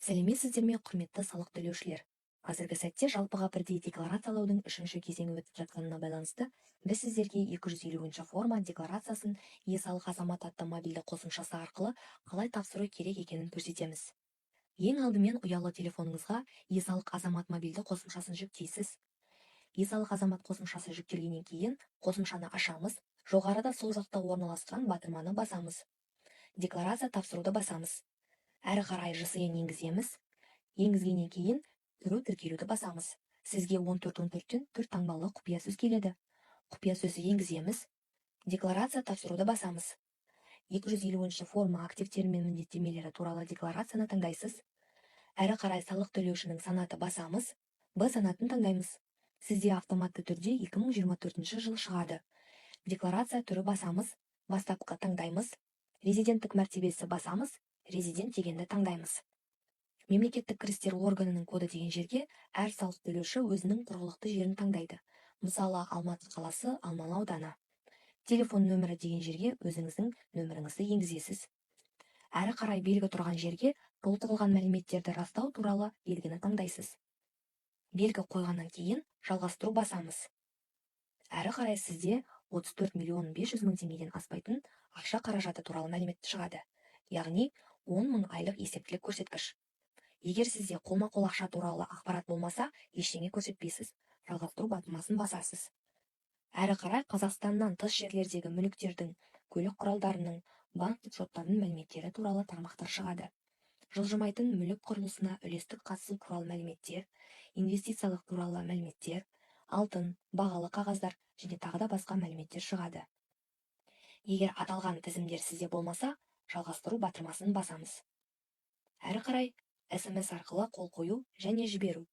Сәлеметсіздер ме, құрметті салық төлеушілер. Қазіргі сәтте жалпыға бірдей декларациялаудың 3-ші кезеңі өтіп жатқанына байланысты біз сіздерге 250-ші форма декларациясын е-салық азамат атты мобильді қосымшасы арқылы қалай тапсыру керек екенін көрсетеміз. Ең алдымен ұялы телефоныңызға е-салық азамат мобильді қосымшасын жүктейсіз. е-салық азамат қосымшасы жүктелгеннен кейін қосымшаны ашамыз, жоғарыда сол жақта орналасқан батырманы басамыз. Декларация тапсыруды басамыз. Әрі қарай ЖСН енгіземіз. Енгізгеннен кейін түру тіркелуді басамыз. Сізге 1414-тен 4 таңбалы құпия сөз келеді. Құпия сөзді енгіземіз. Декларация тапсыруды басамыз. 250-ші форма активтері мен міндеттемелері туралы декларацияны таңдайсыз. Әрі қарай салық төлеушінің санаты басамыз. Б санатын таңдаймыз. Сізде автоматты түрде 2024 жыл шығады. Декларация түрі басамыз. Бастапқы таңдаймыз. Резиденттік мәртебесі басамыз. Резидент дегенді таңдаймыз. Мемлекеттік кірістер органының коды деген жерге әр салық төлеуші өзінің тұрғылықты жерін таңдайды. Мысалы, Алматы қаласы, Алмалы ауданы. Телефон нөмірі деген жерге өзіңіздің нөміріңізді енгізесіз. Әрі қарай белгі тұрған жерге толтырылған мәліметтерді растау туралы белгіні таңдайсыз. Белгі қойғаннан кейін жалғастыру басамыз. Әрі қарай сізде 34.500.000 теңгеден аспайтын ақша қаражаты туралы мәлімет шығады. Яғни 10.000 айлық есептілік көрсеткіш. Егер сізде қолма-қол ақша туралы ақпарат болмаса, ештеңе көрсетпейсіз, жалғастыру батырмасын басасыз. Әрі қарай Қазақстаннан тыс жерлердегі мүліктердің, көлік құралдарының, банктік шоттардың мәліметтері туралы тармақтар шығады. Жылжымайтын мүлік құрылысына үлестік қатысу туралы мәліметтер, инвестициялық туралы мәліметтер, алтын, бағалы қағаздар және тағы да басқа мәліметтер шығады. Егер аталған тізімдер сізде болмаса, жалғастыру батырмасын басамыз. Әрі қарай SMS арқылы қол қою және жіберу.